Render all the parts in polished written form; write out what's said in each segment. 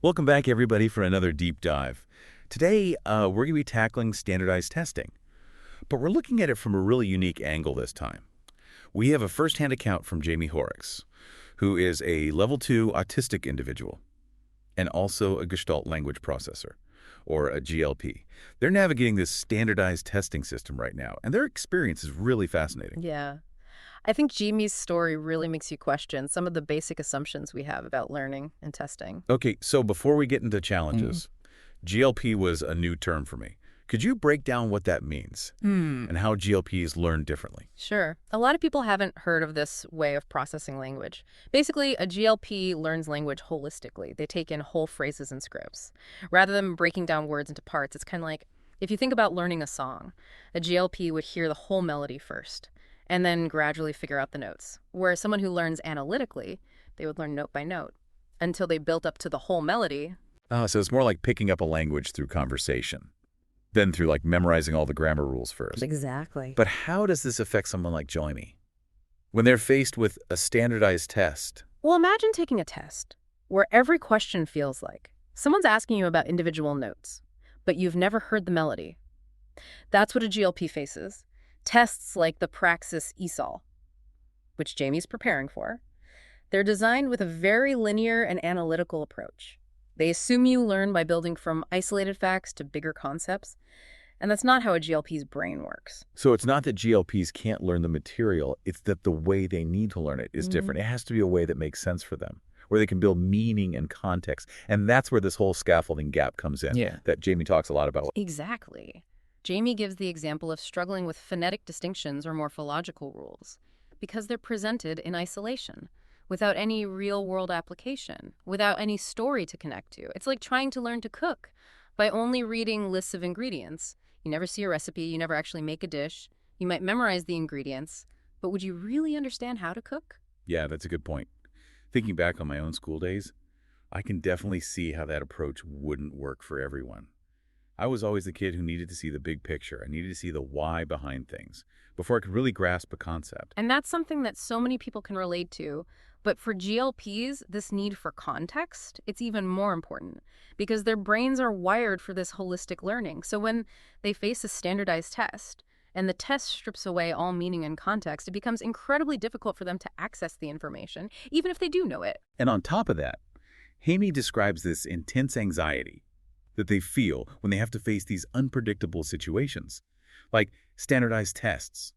Welcome back, everybody, for another deep dive. Today, we're going to be tackling standardized testing, but we're looking at it from a really unique angle this time. We have a first-hand account from Jaime Hoerricks, who is a level 2 autistic individual and also a Gestalt Language Processor, or a GLP. They're navigating this standardized testing system right now, and their experience is really fascinating. Yeah. I think Jimi's story really makes you question some of the basic assumptions we have about learning and testing. Okay, so before we get into Mhm. challenges, GLP was a new term for me. Could you break down what that means Hmm. and how GLPs learn differently? Sure. A lot of people haven't heard of this way of processing language. Basically, a GLP learns language holistically. They take in whole phrases and scripts. Rather than breaking down words into parts, it's kind of like if you think about learning a song, a GLP would hear the whole melody first and then gradually figure out the notes. Whereas someone who learns analytically, they would learn note by note until they built up to the whole melody. Oh, so it's more like picking up a language through conversation than through like memorizing all the grammar rules first. Exactly. But how does this affect someone like Jaime? When they're faced with a standardized test, Well, imagine taking a test where every question feels like someone's asking you about individual notes, but you've never heard the melody. That's what a GLP faces. Tests like the Praxis ESOL, which Jamie's preparing for, they're designed with a very linear and analytical approach. They assume you learn by building from isolated facts to bigger concepts, and that's not how a GLP's brain works. so it's not that GLPs can't learn the material, it's that the way they need to learn it is Mhm. different. It has to be a way that makes sense for them, where they can build meaning and context. And that's where this whole scaffolding gap comes in, Yeah. that Jaime talks a lot about. Exactly. Jamie gives the example of struggling with phonetic distinctions or morphological rules because they're presented in isolation, without any real-world application, without any story to connect to. It's like trying to learn to cook by only reading lists of ingredients. You never see a recipe, you never actually make a dish. You might memorize the ingredients, but would you really understand how to cook? Yeah, that's a good point. Thinking back on my own school days, I can definitely see how that approach wouldn't work for everyone. I was always the kid who needed to see the big picture. I needed to see the why behind things before I could really grasp a concept. And that's something that so many people can relate to. But for GLPs, this need for context, it's even more important because their brains are wired for this holistic learning. So when they face a standardized test and the test strips away all meaning and context, it becomes incredibly difficult for them to access the information, even if they do know it. And on top of that, Jaime describes this intense anxiety that they feel when they have to face these unpredictable situations, like standardized tests.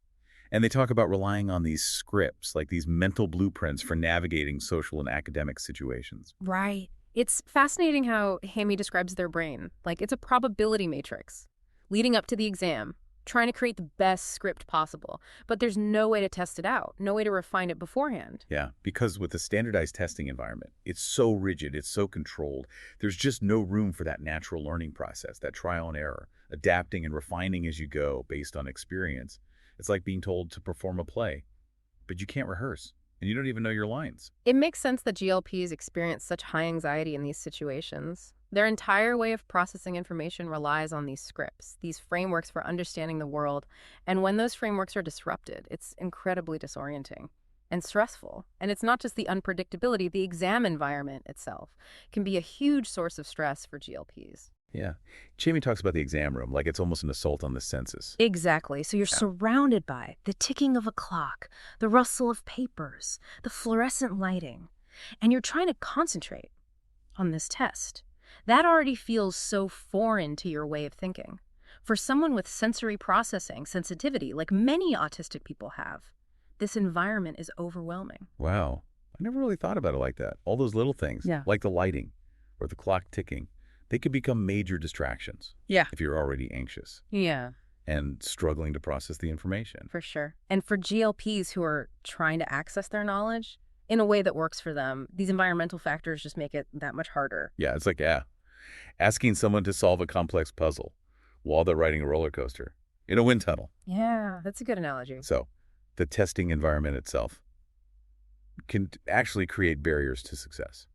And they talk about relying on these scripts, like these mental blueprints for navigating social and academic situations. Right. It's fascinating how Hammy describes their brain. Like it's a probability matrix leading up to the exam, trying to create the best script possible. But there's no way to test it out, no way to refine it beforehand. Yeah, because with the standardized testing environment, it's so rigid, it's so controlled, there's just no room for that natural learning process, that trial and error, adapting and refining as you go based on experience. It's like being told to perform a play, but you can't rehearse, and you don't even know your lines. It makes sense that GLPs experience such high anxiety in these situations. Their entire way of processing information relies on these scripts, these frameworks for understanding the world. And when those frameworks are disrupted, it's incredibly disorienting and stressful. And it's not just the unpredictability, the exam environment itself can be a huge source of stress for GLPs. Yeah. Jamie talks about the exam room like it's almost an assault on the senses. Exactly. So you're surrounded by the ticking of a clock, the rustle of papers, the fluorescent lighting, and you're trying to concentrate on this test. That already feels so foreign to your way of thinking. For someone with sensory processing sensitivity, like many autistic people have, this environment is overwhelming. Wow. I never really thought about it like that. All those little things, Yeah. like the lighting or the clock ticking, they could become major distractions Yeah. if you're already anxious Yeah, and struggling to process the information. for sure. And for GLPs who are trying to access their knowledge in a way that works for them, these environmental factors just make it that much harder. Yeah, it's like, asking someone to solve a complex puzzle while they're riding a roller coaster in a wind tunnel. Yeah, that's a good analogy. So the testing environment itself can actually create barriers to success.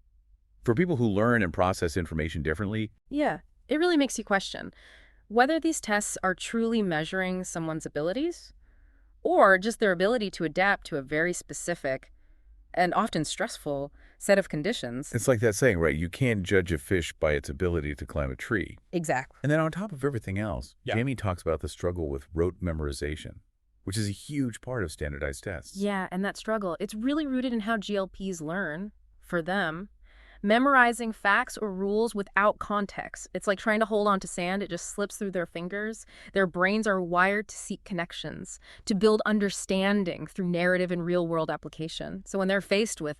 For people who learn and process information differently, Yeah, it really makes you question whether these tests are truly measuring someone's abilities or just their ability to adapt to a very specific and often stressful set of conditions. It's like that saying, right? You can't judge a fish by its ability to climb a tree. Exactly. And then on top of everything else, Jaime talks about the struggle with rote memorization, which is a huge part of standardized tests. Yeah, and that struggle, it's really rooted in how GLPs learn. For them, memorizing facts or rules without context. It's like trying to hold on to sand. It just slips through their fingers. Their brains are wired to seek connections, to build understanding through narrative and real-world application. So when they're faced with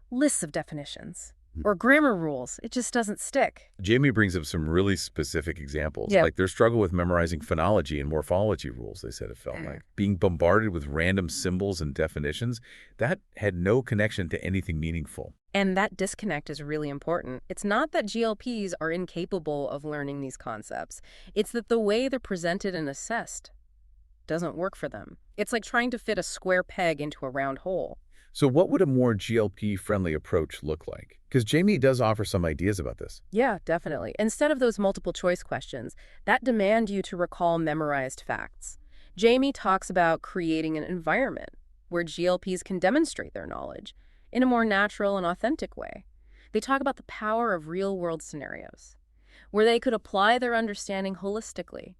lists of definitions or grammar rules, it just doesn't stick. Jaime brings up some really specific examples, Yeah. like their struggle with memorizing phonology and morphology rules, they said it felt like. Being bombarded with random symbols and definitions, that had no connection to anything meaningful. And that disconnect is really important. It's not that GLPs are incapable of learning these concepts. It's that the way they're presented and assessed doesn't work for them. It's like trying to fit a square peg into a round hole. So what would a more GLP-friendly approach look like? Because Jaime does offer some ideas about this. Yeah, definitely. Instead of those multiple choice questions that demand you to recall memorized facts, Jaime talks about creating an environment where GLPs can demonstrate their knowledge in a more natural and authentic way. They talk about the power of real-world scenarios, where they could apply their understanding holistically,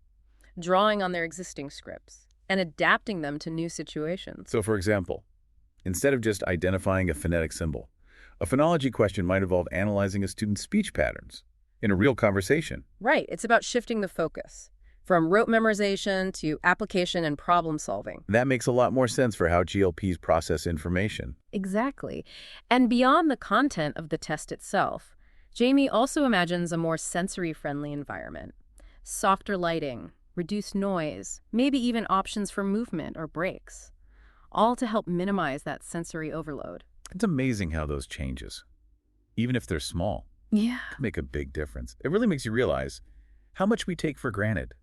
drawing on their existing scripts and adapting them to new situations. So for example, instead of just identifying a phonetic symbol, a phonology question might involve analyzing a student's speech patterns in a real conversation. Right. It's about shifting the focus from rote memorization to application and problem solving. That makes a lot more sense for how GLPs process information. Exactly. And beyond the content of the test itself, Jaime also imagines a more sensory-friendly environment. Softer lighting, reduced noise, maybe even options for movement or breaks, all to help minimize that sensory overload. It's amazing how those changes, even if they're small, Yeah. can make a big difference. It really makes you realize how much we take for granted.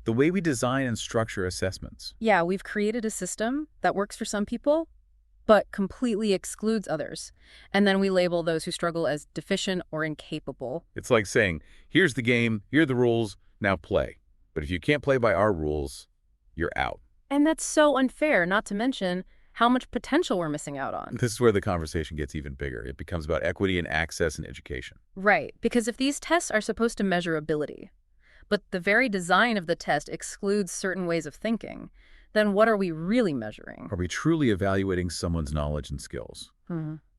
The way we design and structure assessments. Yeah, we've created a system that works for some people, but completely excludes others. And then we label those who struggle as deficient or incapable. It's like saying, here's the game, here are the rules, now play. But if you can't play by our rules, you're out. And that's so unfair, not to mention how much potential we're missing out on. This is where the conversation gets even bigger. It becomes about equity and access and education. Right, because if these tests are supposed to measure ability, but the very design of the test excludes certain ways of thinking, then what are we really measuring? Are we truly evaluating someone's knowledge and skills?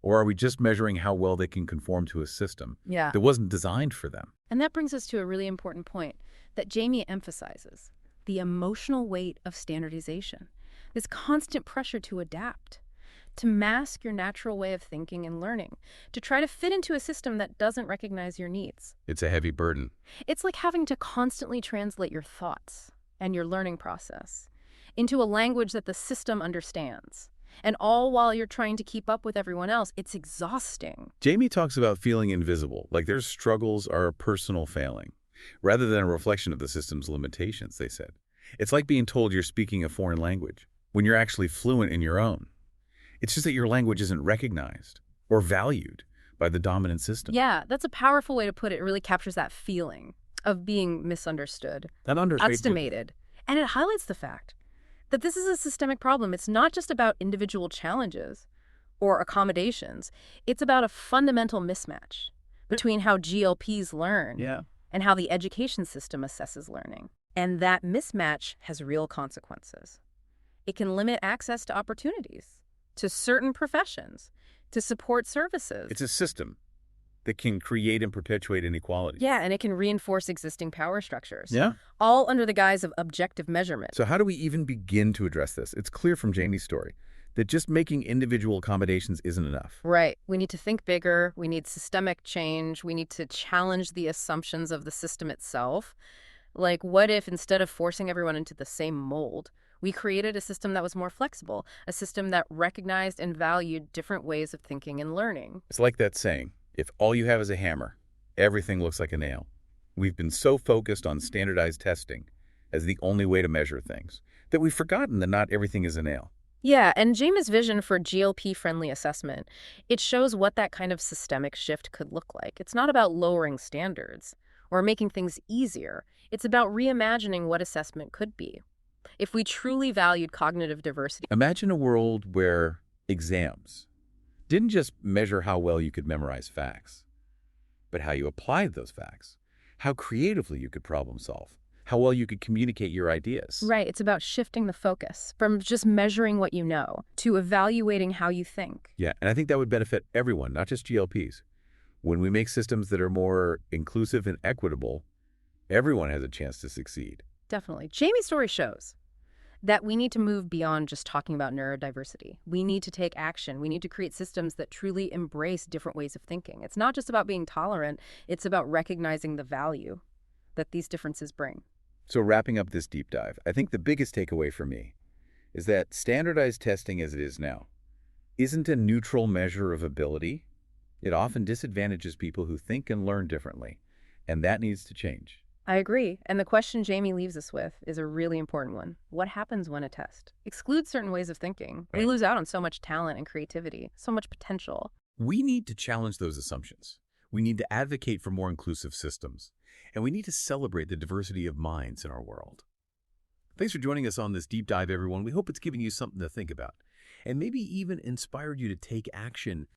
Or are we just measuring how well they can conform to a system Yeah. that wasn't designed for them? And that brings us to a really important point that Jaime emphasizes: the emotional weight of standardization. This constant pressure to adapt, to mask your natural way of thinking and learning, to try to fit into a system that doesn't recognize your needs. It's a heavy burden. It's like having to constantly translate your thoughts and your learning process into a language that the system understands. And all while you're trying to keep up with everyone else. It's exhausting. Jaime talks about feeling invisible, like their struggles are a personal failing, rather than a reflection of the system's limitations, they said. It's like being told you're speaking a foreign language when you're actually fluent in your own. It's just that your language isn't recognized or valued by the dominant system. Yeah, that's a powerful way to put it. It really captures that feeling of being misunderstood, estimated. And it highlights the fact that this is a systemic problem. It's not just about individual challenges or accommodations. It's about a fundamental mismatch between how GLPs learn and how the education system assesses learning. And that mismatch has real consequences. It can limit access to opportunities, to certain professions, to support services. It's a system that can create and perpetuate inequality. Yeah, and it can reinforce existing power structures. Yeah? All under the guise of objective measurement. So how do we even begin to address this? It's clear from Jaime's story that just making individual accommodations isn't enough. Right. We need to think bigger. We need systemic change. We need to challenge the assumptions of the system itself. Like, what if instead of forcing everyone into the same mold, we created a system that was more flexible, a system that recognized and valued different ways of thinking and learning? It's like that saying, if all you have is a hammer, everything looks like a nail. We've been so focused on standardized testing as the only way to measure things that we've forgotten that not everything is a nail. Yeah, and Jaime's vision for GLP-friendly assessment, it shows what that kind of systemic shift could look like. It's not about lowering standards or making things easier. It's about reimagining what assessment could be. If we truly valued cognitive diversity. Imagine a world where exams, didn't just measure how well you could memorize facts, but how you applied those facts, how creatively you could problem solve, how well you could communicate your ideas. Right, it's about shifting the focus from just measuring what you know to evaluating how you think. Yeah, and I think that would benefit everyone, not just GLPs. When we make systems that are more inclusive and equitable, everyone has a chance to succeed. Definitely. Jamie's story shows that we need to move beyond just talking about neurodiversity. We need to take action. We need to create systems that truly embrace different ways of thinking. It's not just about being tolerant, it's about recognizing the value that these differences bring. So wrapping up this deep dive, I think the biggest takeaway for me is that standardized testing as it is now isn't a neutral measure of ability. It often disadvantages people who think and learn differently, and that needs to change. I agree. And the question Jamie leaves us with is a really important one. What happens when a test excludes certain ways of thinking? We lose out on so much talent and creativity, so much potential. We need to challenge those assumptions. We need to advocate for more inclusive systems, and we need to celebrate the diversity of minds in our world. Thanks for joining us on this deep dive, everyone. We hope it's given you something to think about, and maybe even inspired you to take action